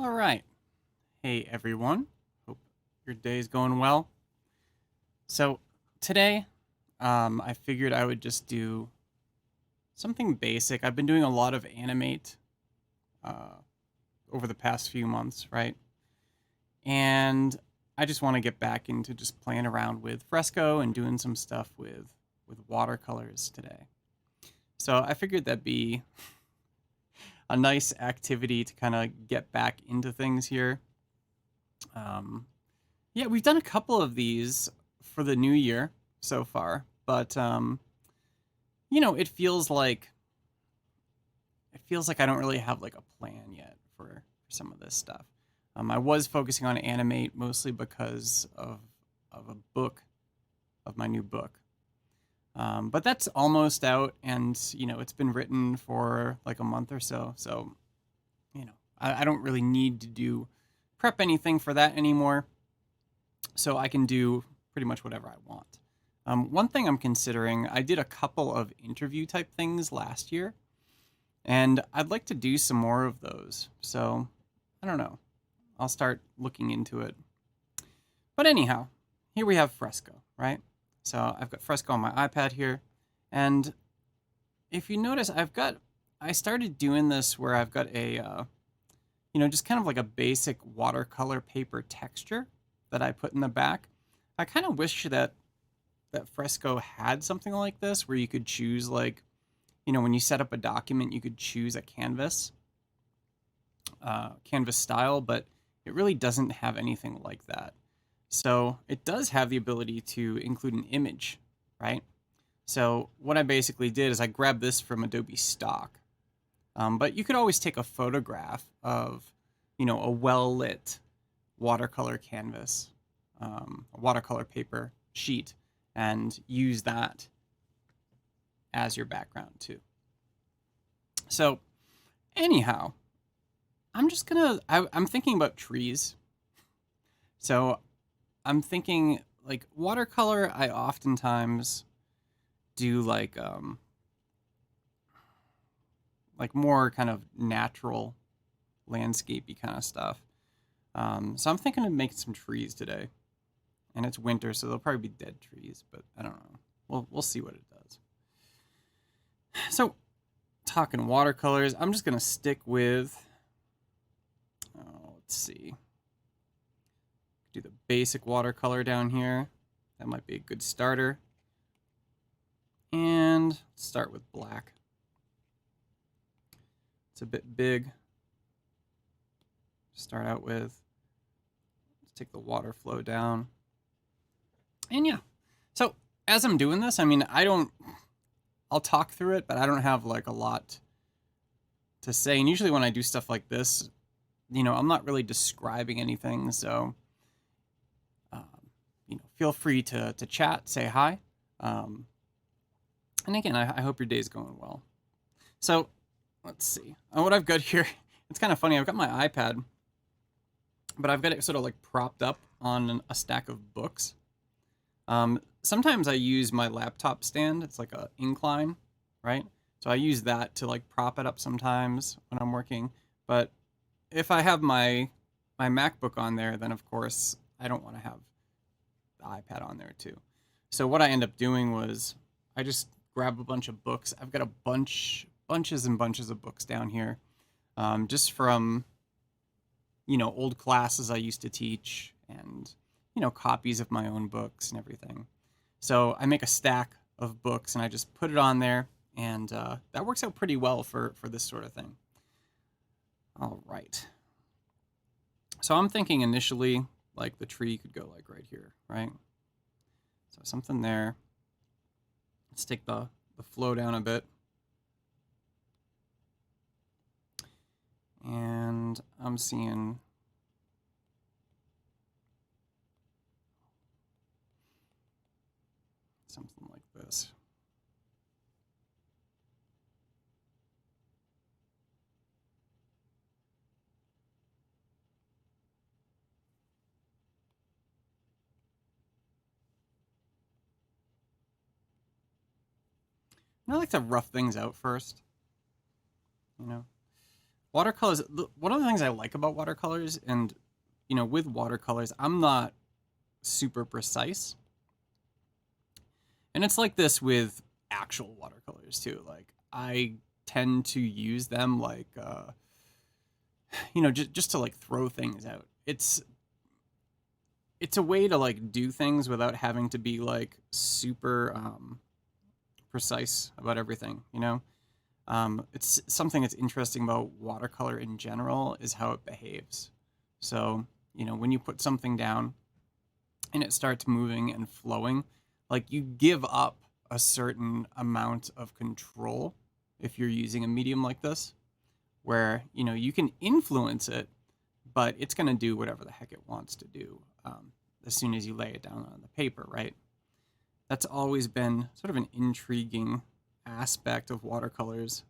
All right. Hey, everyone. Hope your day's going well. So, today, I figured I would just do something basic. I've been doing a lot of animate uh, over the past few months, right? And I just want to get back into just playing around with Fresco and doing some stuff with watercolors today. So, I figured that'd be a nice activity to kind of get back into things here. Um, Yeah, we've done a couple of these for the new year so far, but it feels like I don't really have like a plan yet for some of this stuff. I was focusing on animate mostly because of a book of my new book. But that's almost out, and it's been written for like a month or so. So I don't really need to do prep anything for that anymore. So I can do pretty much whatever I want. One thing I'm considering, I did a couple of interview type things last year, and I'd like to do some more of those. So I don't know. I'll start looking into it. But anyhow, here we have Fresco, right? So I've got Fresco on my iPad here, and if you notice, I started doing this where I've got just kind of like a basic watercolor paper texture that I put in the back. I kind of wish that Fresco had something like this where you could choose when you set up a document, you could choose a canvas style, but it really doesn't have anything like that. So it does have the ability to include an image, right? So what I basically did is I grabbed this from Adobe Stock, but you could always take a photograph of, a well-lit watercolor canvas, a watercolor paper sheet, and use that as your background too. So anyhow, I'm thinking about trees. So I'm thinking like watercolor, I oftentimes do like more kind of natural landscapey kind of stuff. So I'm thinking of making some trees today. And it's winter, so they'll probably be dead trees, but I don't know. We'll see what it does. So, talking watercolors, I'm just gonna stick with. Let's see. Do the basic watercolor down here. That might be a good starter. And let's start with black. It's a bit big. Start out with. Let's take the water flow down. And yeah, so as I'm doing this, I mean, I'll talk through it, but I don't have like a lot to say. And usually when I do stuff like this, I'm not really describing anything. So, feel free to chat, say hi. And again, I hope your day's going well. So let's see. What I've got here, it's kind of funny. I've got my iPad, but I've got it sort of like propped up on a stack of books. Sometimes I use my laptop stand. It's like a incline, right? So I use that to like prop it up sometimes when I'm working. But if I have my MacBook on there, then of course I don't want to have the iPad on there too. So what I end up doing was I just grab a bunch of books. I've got bunches and bunches of books down here, just from old classes I used to teach and copies of my own books and everything. So I make a stack of books and I just put it on there, and that works out pretty well for this sort of thing. All right. So I'm thinking initially like the tree could go like right here, right? So something there. Let's take the flow down a bit. And I'm seeing something like this. And I like to rough things out first, Watercolors, one of the things I like about watercolors, and, you know, with watercolors, I'm not super precise. And it's like this with actual watercolors too. Like, I tend to use them like, you know, just to like throw things out. It's a way to like do things without having to be like super precise about everything, you know? It's something that's interesting about watercolor in general is how it behaves. So, you know, when you put something down and it starts moving and flowing, like you give up a certain amount of control if you're using a medium like this, where, you know, you can influence it, but it's going to do whatever the heck it wants to do as soon as you lay it down on the paper, right? That's always been sort of an intriguing aspect of watercolors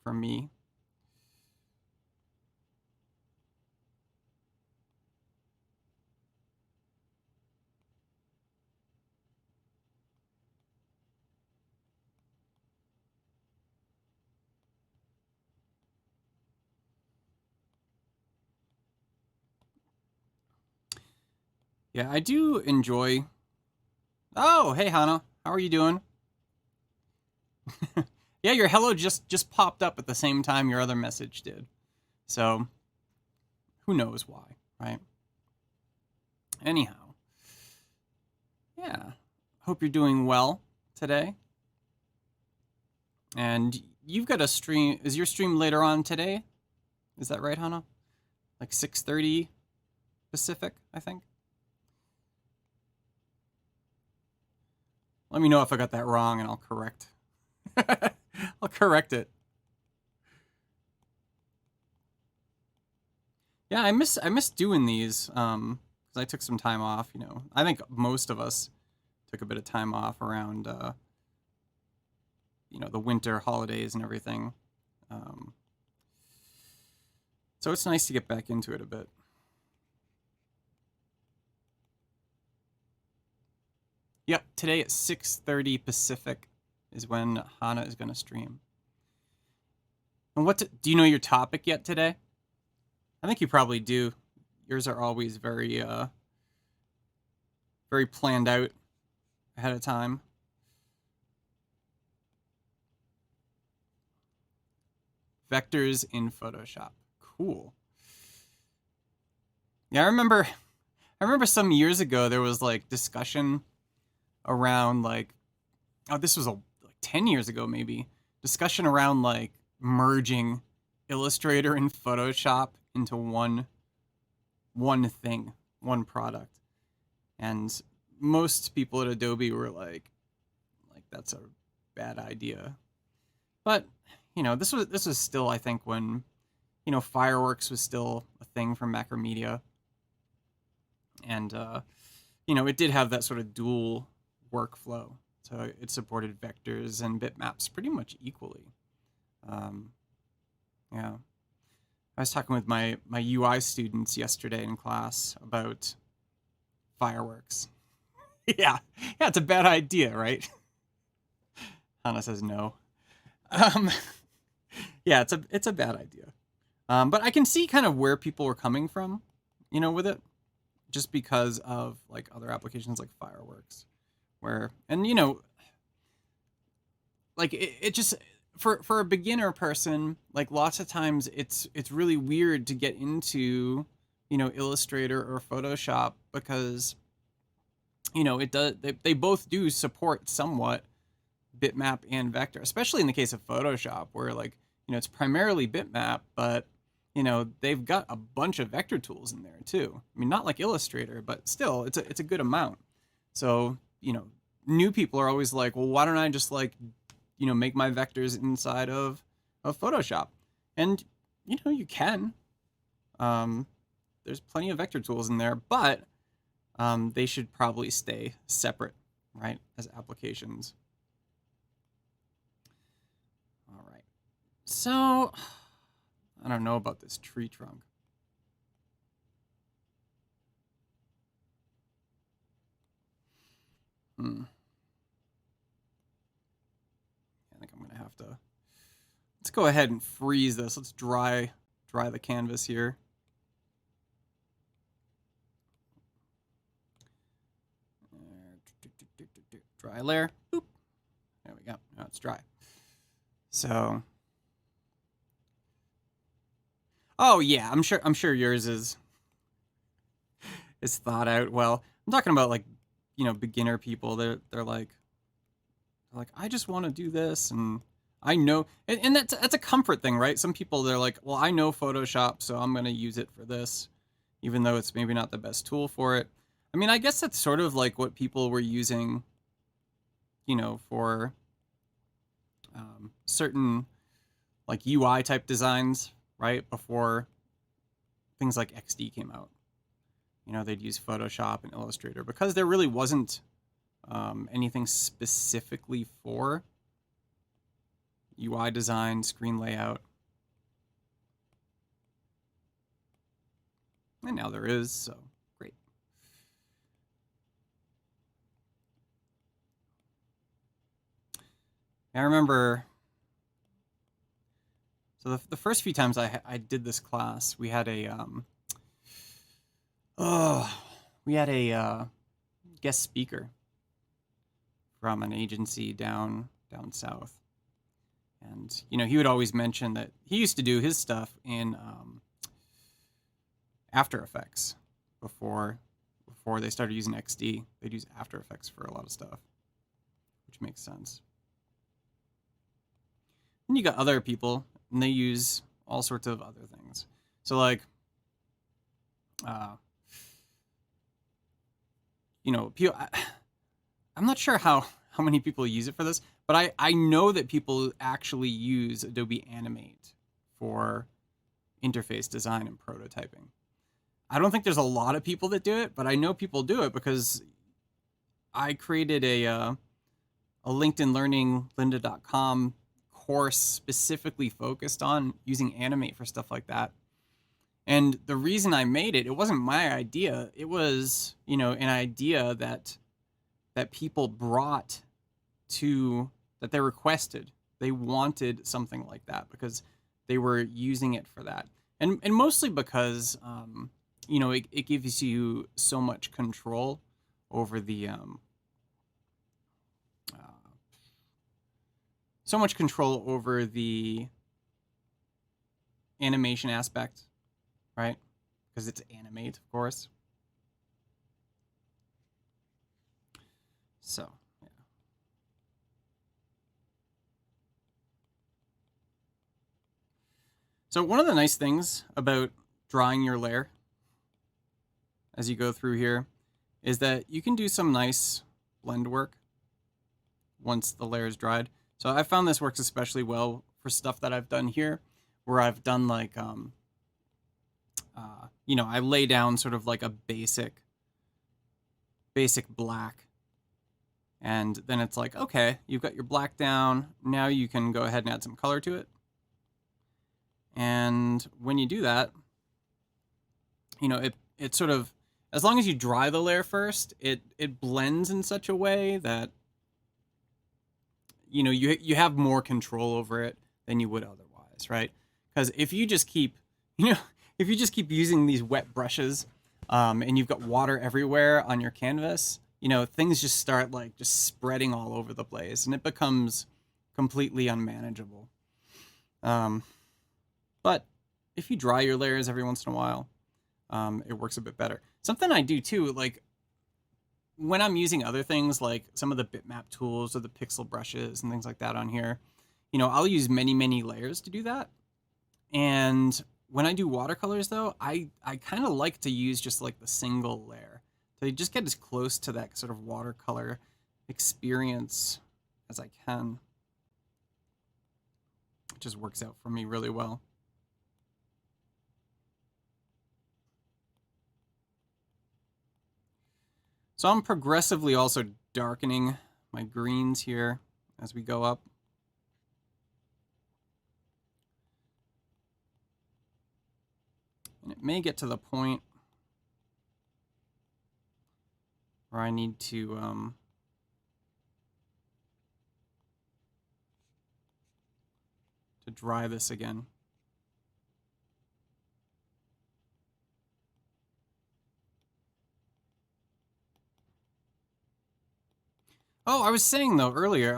for me. Yeah, I do enjoy. Oh, hey Hannah, how are you doing? Yeah, your hello just popped up at the same time your other message did. So, who knows why, right? Anyhow, yeah. Hope you're doing well today. And you've got a stream. Is your stream later on today? Is that right, Hannah? Like 6:30 Pacific, I think. Let me know if I got that wrong and I'll correct. I'll correct it. Yeah, I miss doing these because I took some time off. You know, I think most of us took a bit of time off around you know, the winter holidays and everything. Um, so it's nice to get back into it a bit. Yep, today at 6:30 Pacific is when Hannah is going to stream. And do you know your topic yet today? I think you probably do. Yours are always very planned out ahead of time. Vectors in Photoshop. Cool. Yeah, I remember some years ago there was like discussion around like, oh, this was like 10 years ago maybe, discussion around like merging Illustrator and Photoshop into one thing, one product. And most people at Adobe were like that's a bad idea. But, you know, this was still, I think, when, you know, Fireworks was still a thing from Macromedia. And you know, it did have that sort of dual workflow. So it supported vectors and bitmaps pretty much equally. Yeah. I was talking with my UI students yesterday in class about Fireworks. Yeah. Yeah, it's a bad idea, right? Hannah says no. Um, yeah, it's a bad idea. But I can see kind of where people were coming from, you know, with it, just because of like other applications like Fireworks, where, and you know, like it just, for a beginner person, like lots of times it's really weird to get into, you know, Illustrator or Photoshop because, you know, they both do support somewhat bitmap and vector, especially in the case of Photoshop, where like, you know, it's primarily bitmap, but you know, they've got a bunch of vector tools in there too. I mean, not like Illustrator, but still it's a good amount. So, you know, new people are always like, well, why don't I just like, you know, make my vectors inside of Photoshop? And you know, you can. There's plenty of vector tools in there, but they should probably stay separate, right, as applications. All right. So, I don't know about this tree trunk. I think I'm gonna have to. let's go ahead and freeze this. Let's dry the canvas here. Dry layer. Boop. There we go. Now it's dry. So, oh yeah, I'm sure yours is thought out well. I'm talking about, like, you know, beginner people. They're like I just want to do this, and I know, and that's a comfort thing, right? Some people, they're like, well, I know Photoshop, so I'm gonna use it for this, even though it's maybe not the best tool for it. I mean, I guess that's sort of like what people were using, you know, for certain like UI type designs, right? Before things like XD came out. You know, they'd use Photoshop and Illustrator because there really wasn't anything specifically for UI design, screen layout. And now there is, so great. I remember, so the first few times I did this class, we had a guest speaker from an agency down south. And, you know, he would always mention that he used to do his stuff in After Effects before they started using XD. They'd use After Effects for a lot of stuff, which makes sense. And you got other people, and they use all sorts of other things. So, like, you know, I'm not sure how many people use it for this, but I know that people actually use Adobe Animate for interface design and prototyping. I don't think there's a lot of people that do it, but I know people do it because I created a LinkedIn Learning lynda.com course specifically focused on using Animate for stuff like that. And the reason I made it wasn't my idea. It was, you know, an idea that people brought to, that they requested. They wanted something like that because they were using it for that. And mostly because, you know, it gives you so much control over the, animation aspect, right? Because it's Animate, of course. So, yeah. So one of the nice things about drawing your layer as you go through here is that you can do some nice blend work once the layer is dried. So I found this works especially well for stuff that I've done here, where I've done like, you know, I lay down sort of like a basic black. And then it's like, okay, you've got your black down. Now you can go ahead and add some color to it. And when you do that, you know, it sort of, as long as you dry the layer first, it blends in such a way that, you know, you have more control over it than you would otherwise, right? Because if you just keep, you know, if you just keep using these wet brushes, and you've got water everywhere on your canvas, you know, things just start like just spreading all over the place, and it becomes completely unmanageable. But if you dry your layers every once in a while, it works a bit better. Something I do too, like when I'm using other things like some of the bitmap tools or the pixel brushes and things like that on here, you know, I'll use many layers to do that. And when I do watercolors though, I kind of like to use just like the single layer to just get as close to that sort of watercolor experience as I can. It just works out for me really well. So I'm progressively also darkening my greens here as we go up. And it may get to the point where I need to to dry this again. Oh, I was saying though earlier,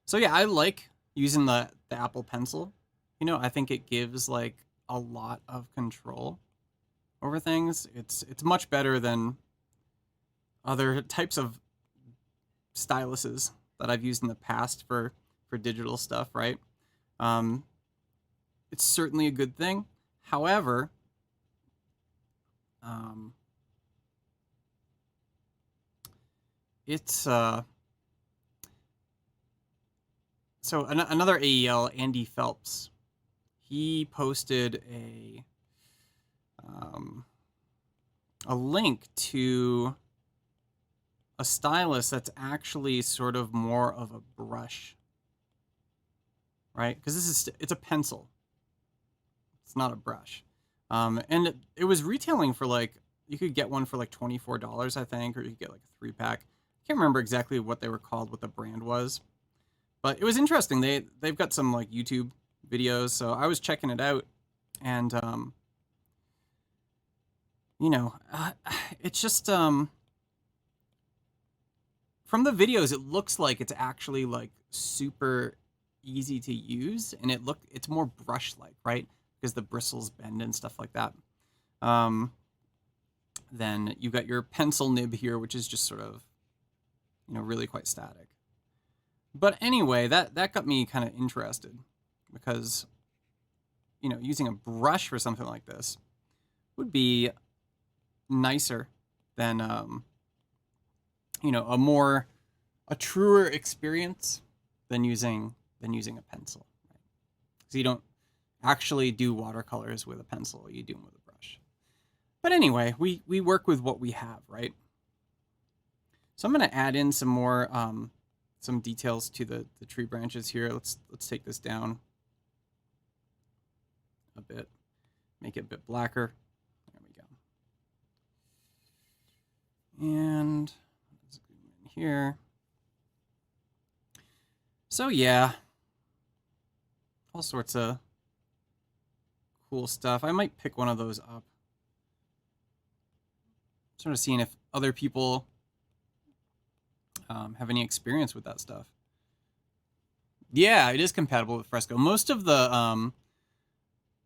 so yeah, I like using the Apple Pencil. You know, I think it gives like a lot of control over things. It's much better than other types of styluses that I've used in the past for digital stuff, right? Um, it's certainly a good thing. However, um, it's so another AEL, Andy Phelps, he posted a link to a stylus that's actually sort of more of a brush, right? Because it's a pencil. It's not a brush. And it was retailing for like, you could get one for like $24, I think, or you could get like a 3-pack. I can't remember exactly what they were called, what the brand was, but it was interesting. They've got some like YouTube videos, so I was checking it out, and you know, it's just from the videos, it looks like it's actually like super easy to use, and it's more brush like, right? Because the bristles bend and stuff like that. Then you got your pencil nib here, which is just sort of, you know, really quite static. But anyway, that got me kind of interested, because, you know, using a brush for something like this would be nicer than, you know, a truer experience than using a pencil, right? Because you don't actually do watercolors with a pencil, you do them with a brush. But anyway, we work with what we have, right? So I'm going to add in some more some details to the tree branches here. Let's take this down a bit, make it a bit blacker. There we go. And let's go in here. So yeah, all sorts of cool stuff. I might pick one of those up. Sort of seeing if other people have any experience with that stuff. Yeah, it is compatible with Fresco. Most of the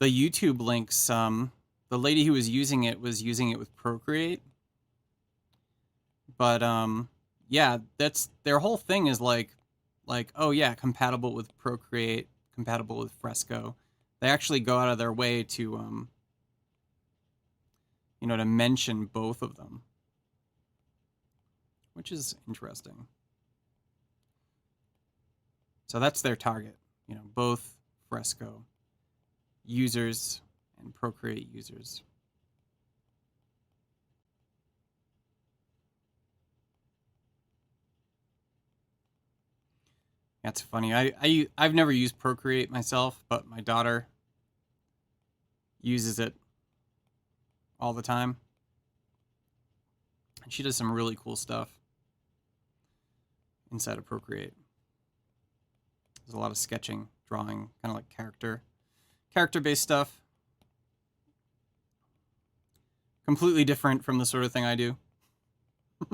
YouTube links, the lady who was using it with Procreate. But yeah, that's their whole thing is like, oh yeah, compatible with Procreate, compatible with Fresco. They actually go out of their way to you know, to mention both of them, which is interesting. So that's their target, you know, both Fresco users and Procreate users. That's funny. I've never used Procreate myself, but my daughter uses it all the time, and she does some really cool stuff inside of Procreate. There's a lot of sketching, drawing, kind of like character-based stuff. Completely different from the sort of thing I do,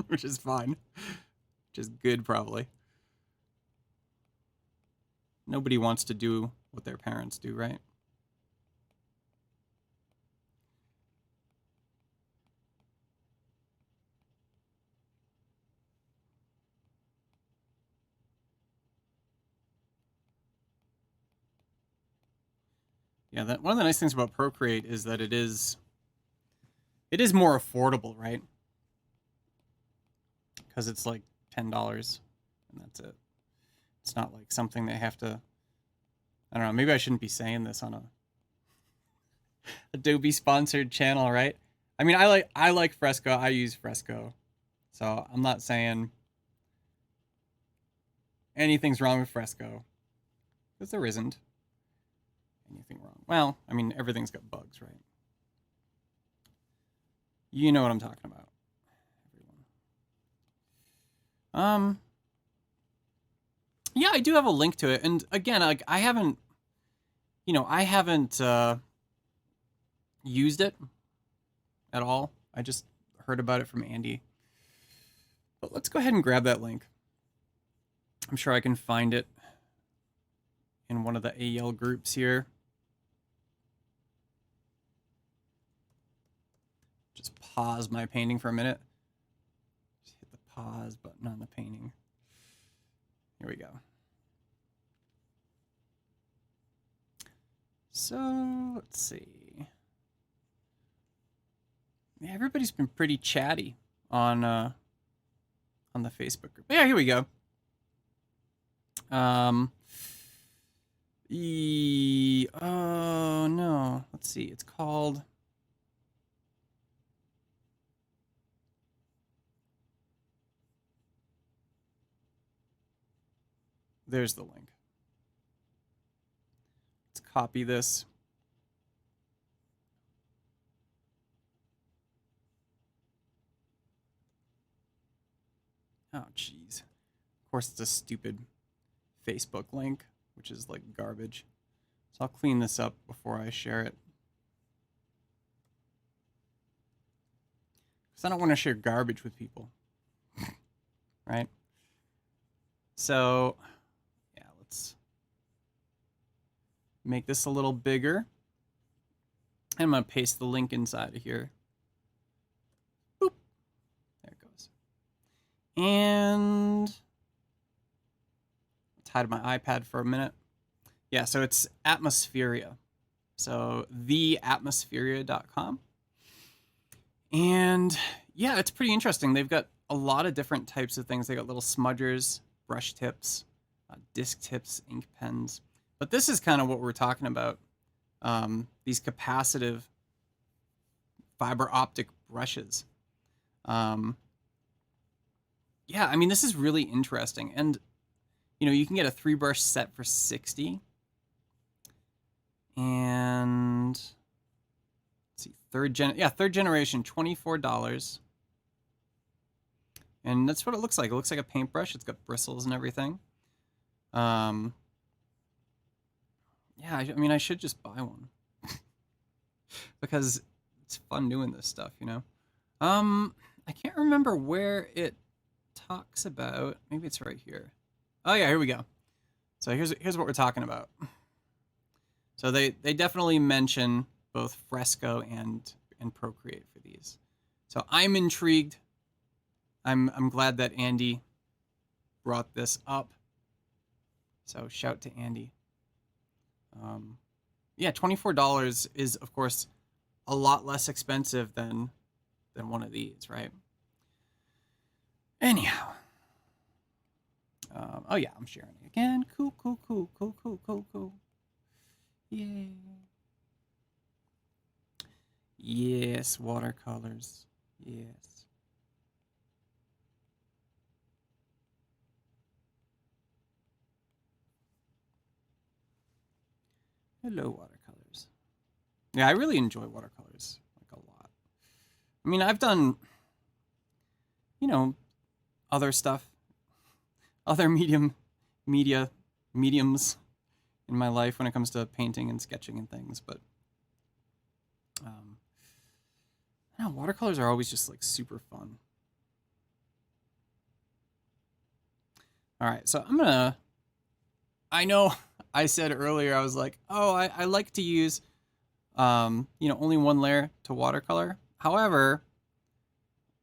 which is fine, which is good probably. Nobody wants to do what their parents do, right? Yeah, that one of the nice things about Procreate is that it is more affordable, right? Because it's like $10 and that's it. It's not like something they have to, I don't know, maybe I shouldn't be saying this on a Adobe sponsored channel, right? I mean, I like Fresco. I use Fresco. So I'm not saying anything's wrong with Fresco, because there isn't anything wrong. Well, I mean, everything's got bugs, right? You know what I'm talking about, everyone. Yeah, I do have a link to it. And again, like I haven't used it at all. I just heard about it from Andy. But let's go ahead and grab that link. I'm sure I can find it in one of the AL groups here. Just pause my painting for a minute. Just hit the pause button on the painting. Here we go. So let's see. Yeah, everybody's been pretty chatty on the Facebook group. Yeah, here we go. Oh no. Let's see. It's called. There's the link. Let's copy this. Oh, jeez. Of course, it's a stupid Facebook link, which is like garbage. So I'll clean this up before I share it. Because I don't want to share garbage with people. Right? So, yeah, let's make this a little bigger. And I'm going to paste the link inside of here. Boop. There it goes. And let's hide my iPad for a minute. Yeah, so it's Atmospheria. So theatmospheria.com. And yeah, it's pretty interesting. They've got a lot of different types of things. They got little smudgers, brush tips, disc tips, ink pens. But this is kind of what we're talking about. These capacitive fiber optic brushes. Yeah, I mean, this is really interesting. And, you know, you can get a 3-brush set for $60. And let's see, third generation, $24. And that's what it looks like. It looks like a paintbrush. It's got bristles and everything. Yeah, I mean, I should just buy one. Because it's fun doing this stuff, you know? I can't remember where it talks about. Maybe it's right here. Oh yeah, here we go. So here's what we're talking about. So they definitely mention both Fresco and Procreate for these. So I'm intrigued. I'm glad that Andy brought this up. So shout to Andy. Yeah, $24 is of course a lot less expensive than one of these, right? Anyhow. Oh yeah, I'm sharing it again. Cool. Yay. Yes, watercolors. Yes. Hello, watercolors. Yeah, I really enjoy watercolors, like a lot. I mean, I've done, you know, other stuff, other mediums in my life when it comes to painting and sketching and things, but no, watercolors are always just like super fun. All right, so I know I said earlier, I was like, oh, I like to use, you know, only one layer to watercolor. However,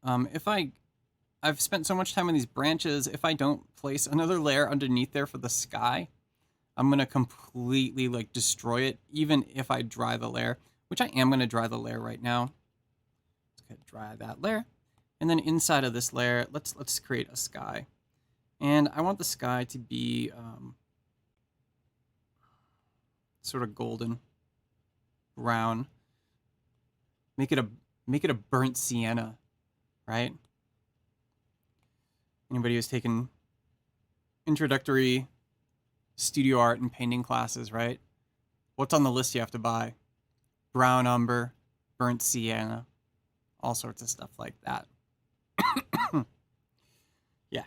if I've spent so much time on these branches, if I don't place another layer underneath there for the sky, I'm going to completely like destroy it, even if I dry the layer, which I am going to dry the layer right now. Let's go ahead and dry that layer. And then inside of this layer, let's create a sky. And I want the sky to be sort of golden brown. Make it a burnt sienna, right? Anybody who's taken introductory studio art and painting classes, right? What's on the list you have to buy? Brown umber, burnt sienna, all sorts of stuff like that. Yeah.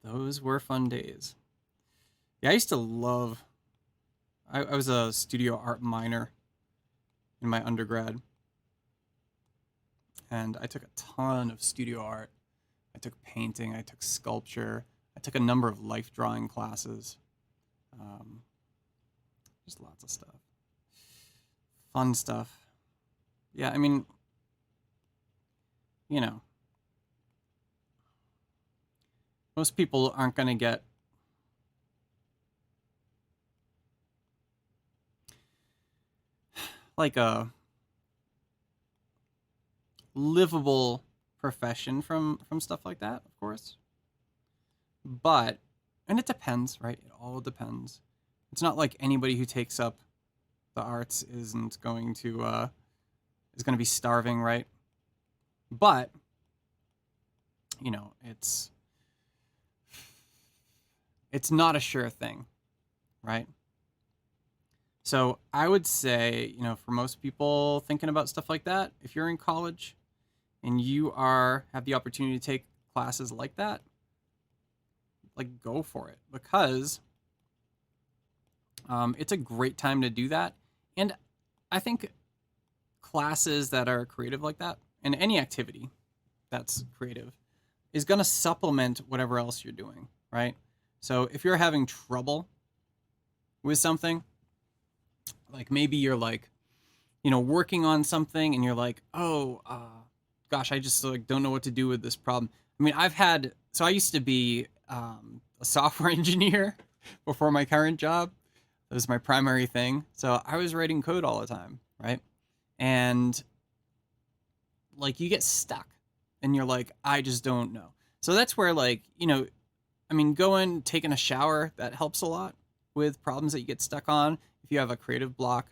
Those were fun days. Yeah, I used to love... I was a studio art minor in my undergrad. And I took a ton of studio art. I took painting, I took sculpture, I took a number of life drawing classes. Just lots of stuff. Fun stuff. Yeah, I mean, you know, most people aren't going to get like a livable profession from stuff like that, of course. But, and it depends, right? It all depends. It's not like anybody who takes up the arts isn't going to is going to be starving, right? But you know, it's not a sure thing, right? So I would say, you know, for most people thinking about stuff like that, if you're in college and you have the opportunity to take classes like that, like go for it, because it's a great time to do that. And I think classes that are creative like that, and any activity that's creative, is going to supplement whatever else you're doing, right? So if you're having trouble with something, like maybe you're like, you know, working on something and you're like, oh, gosh, I just like don't know what to do with this problem. I mean, I used to be a software engineer before my current job. That was my primary thing. So I was writing code all the time, right? And like you get stuck and you're like, I just don't know. So that's where, like, you know, I mean, taking a shower, that helps a lot with problems that you get stuck on. If you have a creative block,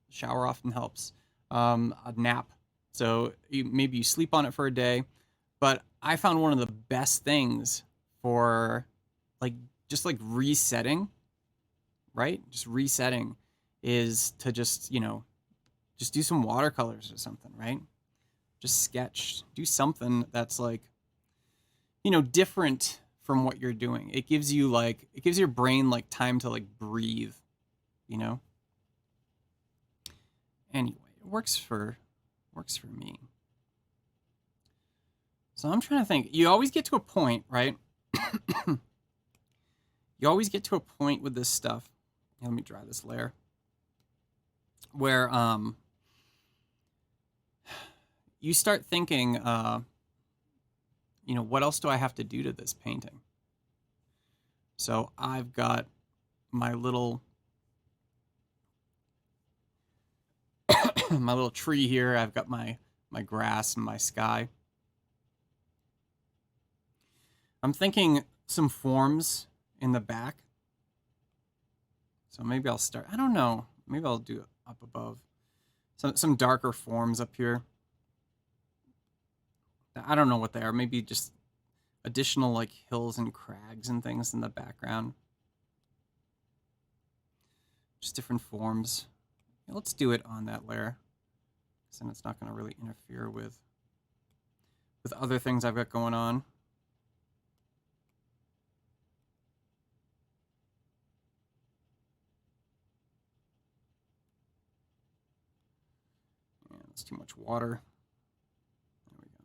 shower often helps. A nap. So maybe you sleep on it for a day. But I found one of the best things for like just like resetting, right? Just resetting is to just, you know, just do some watercolors or something, right? Just sketch, do something that's like, you know, different from what you're doing. It gives your brain like time to like breathe, you know? Anyway, it works for me. So I'm trying to think. You always get to a point, right? You always get to a point with this stuff. Let me dry this layer. Where you start thinking, you know, what else do I have to do to this painting? So I've got my little my little tree here. I've got my grass and my sky. I'm thinking some forms in the back. So maybe I'll start, I don't know, maybe I'll do it up above. Some darker forms up here. I don't know what they are. Maybe just additional like hills and crags and things in the background. Just different forms. Yeah, let's do it on that layer, because then it's not going to really interfere with other things I've got going on. Yeah, that's too much water. There we go.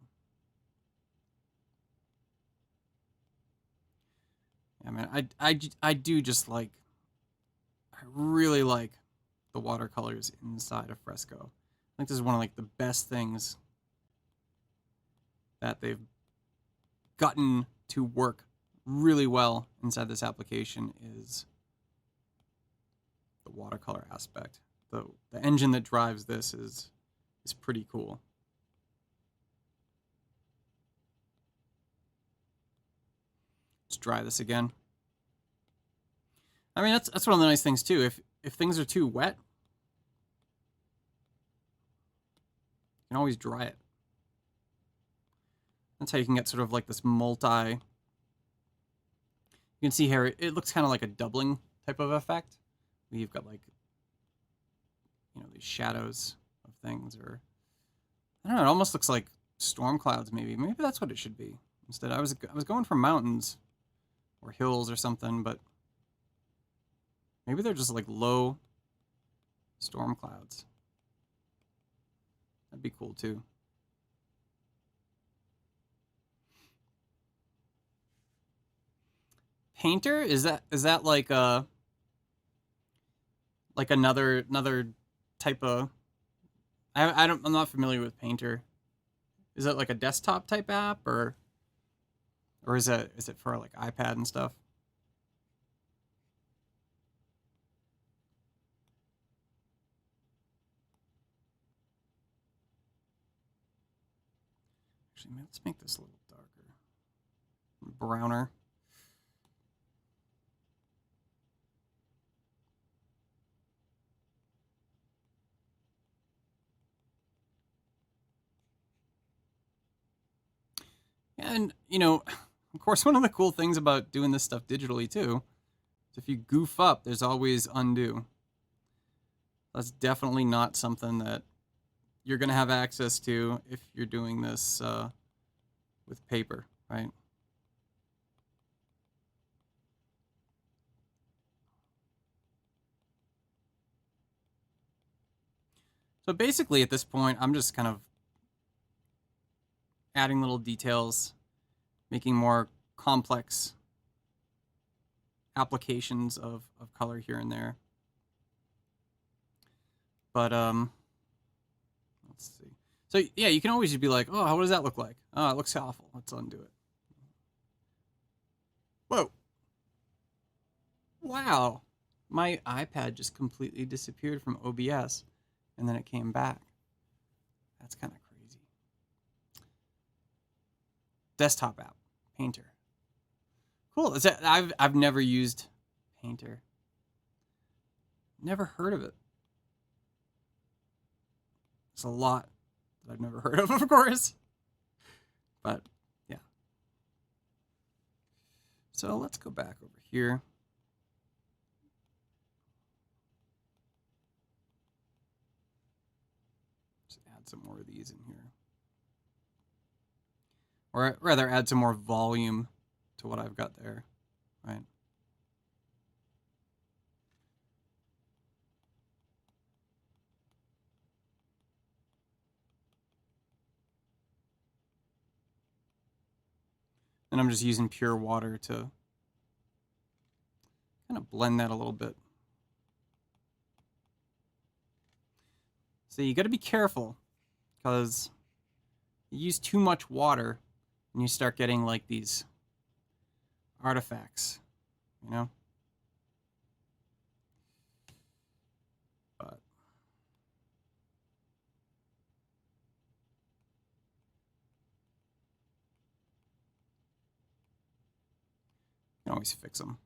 Yeah, man, I do just like, I really like the watercolors inside of Fresco. I think this is one of like the best things that they've gotten to work really well inside this application is the watercolor aspect. The engine that drives this is pretty cool. Let's dry this again. I mean, that's one of the nice things too. If things are too wet, you can always dry it. That's how you can get sort of like this multi. You can see here, it looks kind of like a doubling type of effect. You've got like, you know, these shadows of things, or I don't know, it almost looks like storm clouds maybe. Maybe that's what it should be. Instead, I was going for mountains, or hills or something, but maybe they're just like low storm clouds. That'd be cool too. Painter, is that like another type of, I'm not familiar with Painter. Is that like a desktop type app, or is it for like iPad and stuff? Actually, let's make this a little darker, browner. And, you know, of course, one of the cool things about doing this stuff digitally, too, is if you goof up, there's always undo. That's definitely not something that you're going to have access to if you're doing this with paper, right? So basically, at this point, I'm just kind of adding little details, making more complex applications of color here and there. But let's see. So yeah, you can always just be like, oh, what does that look like? Oh, it looks awful. Let's undo it. Whoa. Wow. My iPad just completely disappeared from OBS, and then it came back. That's kind of crazy. Desktop app, Painter. Cool. Is that, I've never used Painter. Never heard of it. It's a lot that I've never heard of course. But yeah. So let's go back over here. Just add some more of these in here. Or rather add some more volume to what I've got there, right? And I'm just using pure water to kind of blend that a little bit. So you got to be careful, because you use too much water and you start getting like these artifacts, you know? But you can always fix them.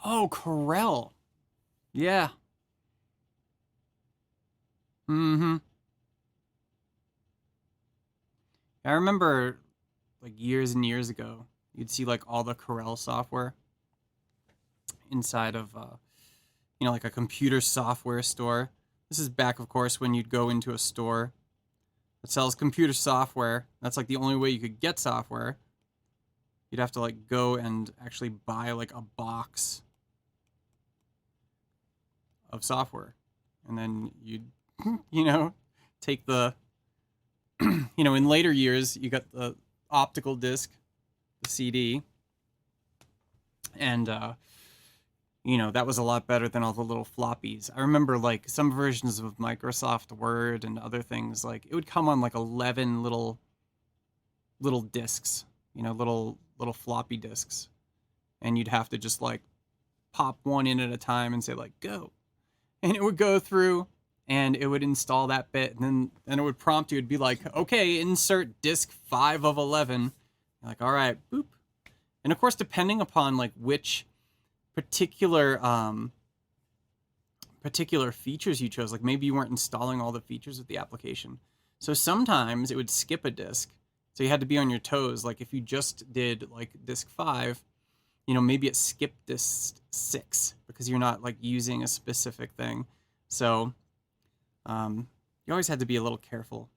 Oh, Corel. Yeah. Mm-hmm. I remember like years and years ago, you'd see like all the Corel software inside of, you know, like a computer software store. This is back, of course, when you'd go into a store that sells computer software. That's like the only way you could get software. You'd have to like go and actually buy like a box of software, and then you'd, you know, take the, you know, in later years, you got the optical disc, the CD, and you know, that was a lot better than all the little floppies. I remember like some versions of Microsoft Word and other things, like it would come on like 11 little discs, you know, little floppy discs, and you'd have to just like pop one in at a time and say like go, and it would go through and it would install that bit, and then it would prompt you. It'd be like, okay, insert disk 5 of 11. You're like, all right, boop. And of course, depending upon like which particular particular features you chose. Like maybe you weren't installing all the features of the application. So sometimes it would skip a disk. So you had to be on your toes. Like if you just did like disk 5, you know, maybe it skipped disk 6 because you're not like using a specific thing. So you always had to be a little careful.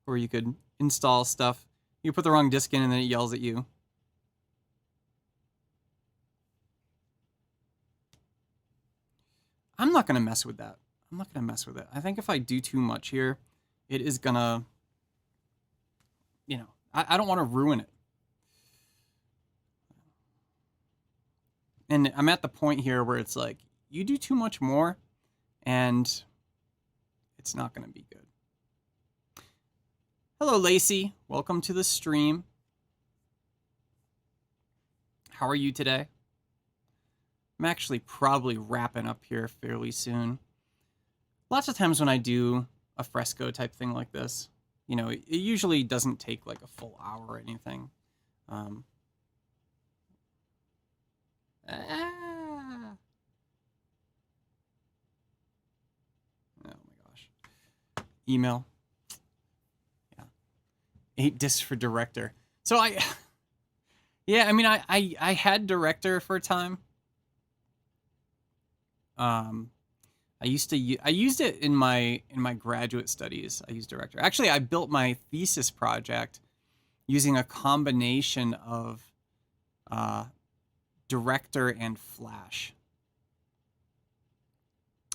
Or you could install stuff. You put the wrong disk in and then it yells at you. I'm not going to mess with that. I'm not going to mess with it. I think if I do too much here, it is going to, you know, I don't want to ruin it. And I'm at the point here where it's like, you do too much more and it's not going to be good. Hello, Lacey. Welcome to the stream. How are you today? I'm actually probably wrapping up here fairly soon. Lots of times when I do a Fresco type thing like this, you know, it usually doesn't take like a full hour or anything. Oh my gosh. Email. Yeah. 8 discs for director. So yeah, I mean, I had director for a time. I used it in my graduate studies. I used director. Actually, I built my thesis project using a combination of director and Flash,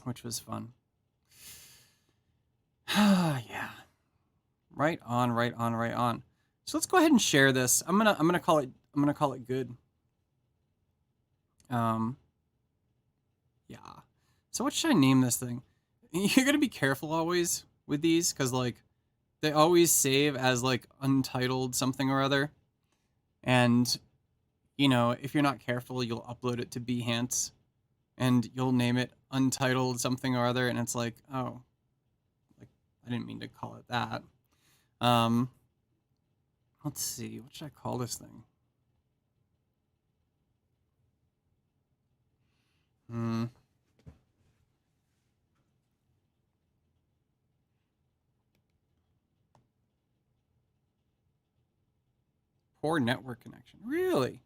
which was fun. Yeah. Right on. So let's go ahead and share this. I'm gonna call it good. Yeah. So what should I name this thing? You're gonna be careful always with these, because like they always save as like untitled something or other. And you know, if you're not careful, you'll upload it to Behance and you'll name it untitled something or other, and it's like, oh, like I didn't mean to call it that. Let's see, what should I call this thing? Poor network connection. Really?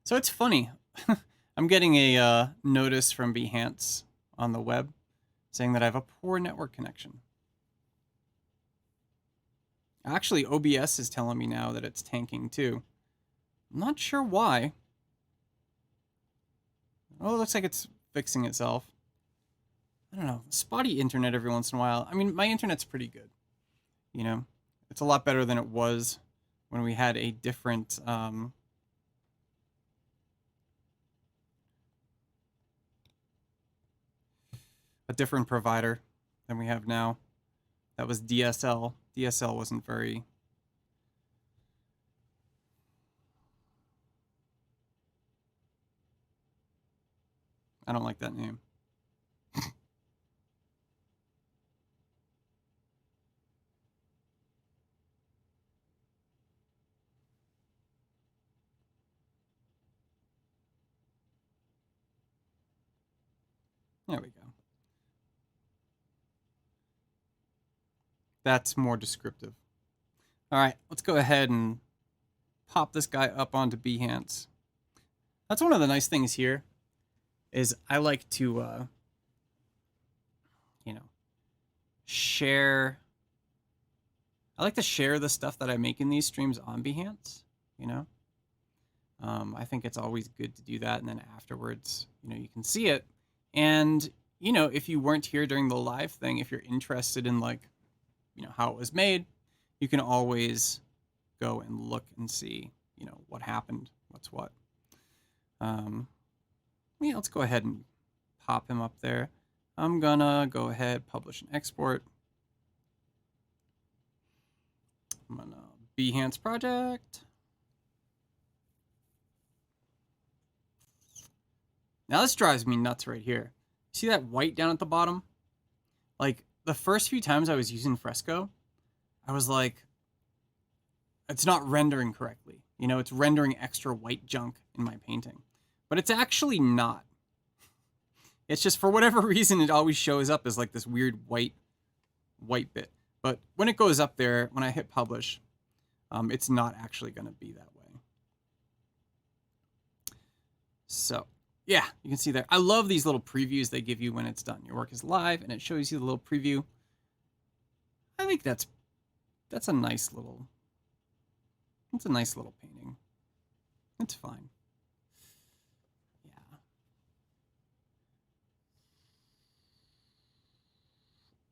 So it's funny. I'm getting a notice from Behance on the web saying that I have a poor network connection. Actually, OBS is telling me now that it's tanking too. I'm not sure why. Oh, it looks like it's fixing itself. I don't know. Spotty internet every once in a while. I mean, my internet's pretty good. You know, it's a lot better than it was when we had a different provider than we have now. That was DSL. DSL wasn't very... I don't like that name. There we go. That's more descriptive. All right, let's go ahead and pop this guy up onto Behance. That's one of the nice things here is I like to, you know, share. I like to share the stuff that I make in these streams on Behance, you know. I think it's always good to do that, and then afterwards, you know, you can see it. And, you know, if you weren't here during the live thing, if you're interested in, like, you know, how it was made, you can always go and look and see, you know, what happened, what's what. Yeah, let's go ahead and pop him up there. I'm gonna go ahead, publish and export. I'm gonna Behance project. Now this drives me nuts right here. See that white down at the bottom? Like, the first few times I was using Fresco, I was like, it's not rendering correctly. You know, it's rendering extra white junk in my painting. but it's actually not. It's just for whatever reason, it always shows up as like this weird white bit. But when it goes up there, when I hit publish, it's not actually going to be that way. So yeah, you can see there. I love these little previews they give you when it's done. Your work is live, and it shows you the little preview. I think that's a nice little. It's a nice little painting. It's fine. Yeah.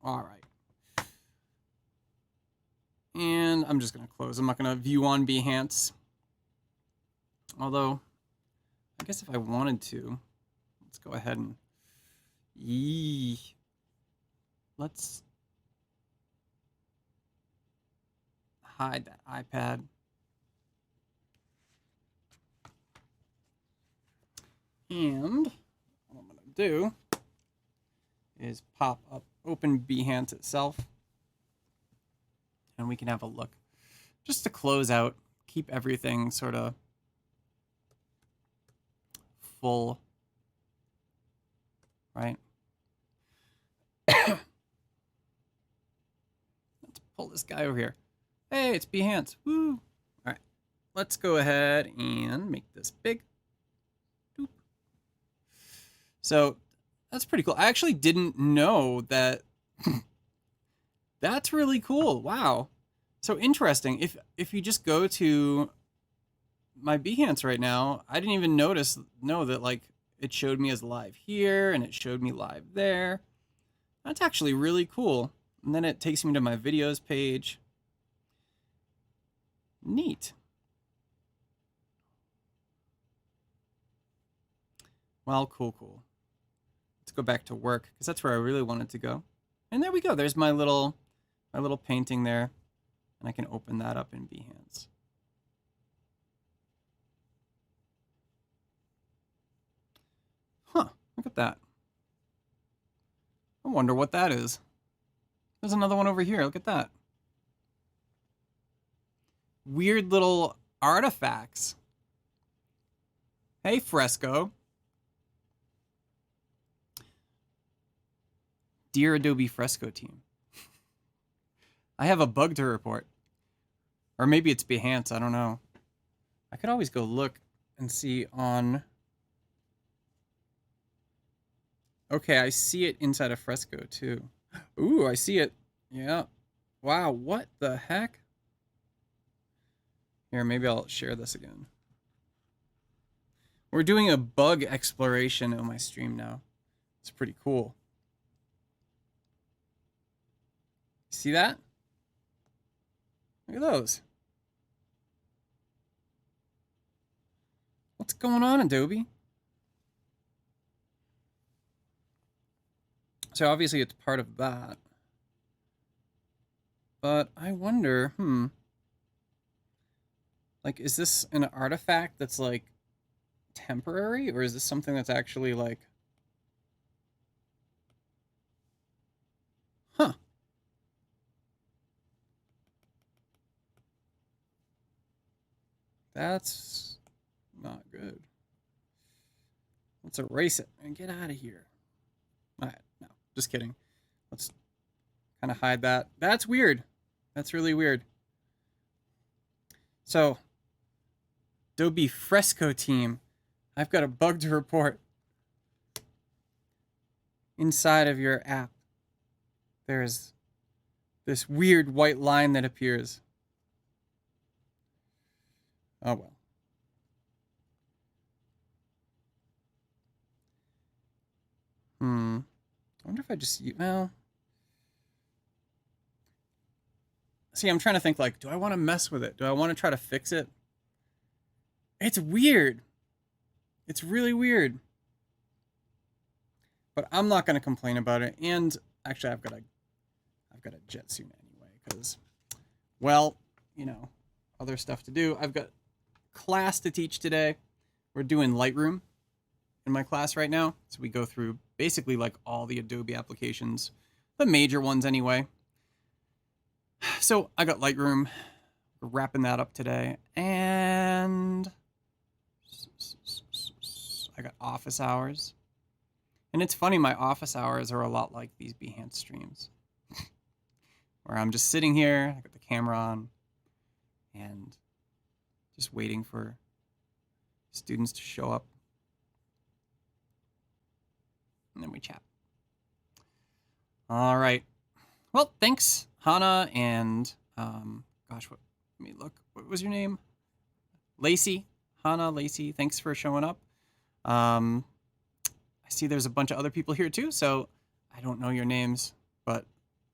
All right. And I'm just going to close. I'm not going to view on Behance. Although, I guess if I wanted to, let's go ahead and... Let's hide that iPad. And what I'm going to do is pop up, open Behance itself, and we can have a look. Just to close out, keep everything sort of full, right? Let's pull this guy over here. Hey, it's Behance. Woo! All right, let's go ahead and make this big. Doop. So that's pretty cool. I actually didn't know that. That's really cool. Wow. So interesting. If you just go to my Behance right now, I didn't even know that like it showed me as live here and it showed me live there. That's actually really cool. And then it takes me to my videos page. Neat. Well, cool. Let's go back to work because that's where I really wanted to go. And there we go. There's my little painting there. And I can open that up in Behance. Huh, look at that. I wonder what that is. There's another one over here. Look at that. Weird little artifacts. Hey, Fresco. Dear Adobe Fresco team. I have a bug to report. Or maybe it's Behance, I don't know. I could always go look and see on... Okay, I see it inside of Fresco too. Ooh, I see it. Yeah. Wow, what the heck? Here, maybe I'll share this again. We're doing a bug exploration on my stream now. It's pretty cool. See that? Look at those. What's going on, Adobe? So obviously it's part of that. But I wonder, like, is this an artifact that's like temporary, or is this something that's actually like, huh? That's not good. Let's erase it and get out of here. All right, no, just kidding. Let's kind of hide that. That's weird. That's really weird. So, Adobe Fresco team, I've got a bug to report. Inside of your app, there's this weird white line that appears. Oh well. I wonder if I just, well. See, I'm trying to think like, do I want to mess with it? Do I want to try to fix it? It's weird. It's really weird. But I'm not going to complain about it. And actually, I've got a jet soon anyway, because, well, you know, other stuff to do. I've got class to teach today. We're doing Lightroom in my class right now. So we go through basically like all the Adobe applications, the major ones anyway. So I got Lightroom. We're wrapping that up today. And I got office hours. And it's funny, my office hours are a lot like these Behance streams, where I'm just sitting here, I got the camera on, and just waiting for students to show up. And then we chat. All right. Well, thanks, Hannah, and gosh, let me look. What was your name? Lacey. Hannah, Lacey. Thanks for showing up. I see there's a bunch of other people here too, so I don't know your names, but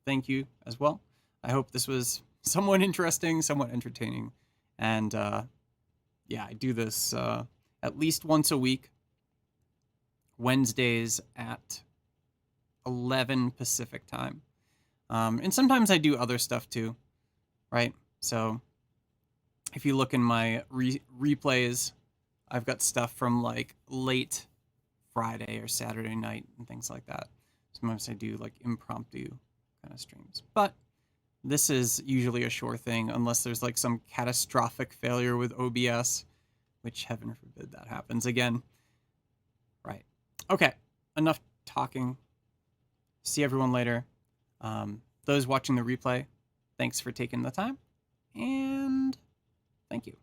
thank you as well. I hope this was somewhat interesting, somewhat entertaining, and yeah, I do this at least once a week, Wednesdays at 11 Pacific time. And sometimes I do other stuff too, right? So if you look in my replays, I've got stuff from like late Friday or Saturday night and things like that. Sometimes I do like impromptu kind of streams. But this is usually a sure thing unless there's like some catastrophic failure with OBS, which heaven forbid that happens again. Right. Okay, enough talking. See everyone later. Those watching the replay, thanks for taking the time, and thank you.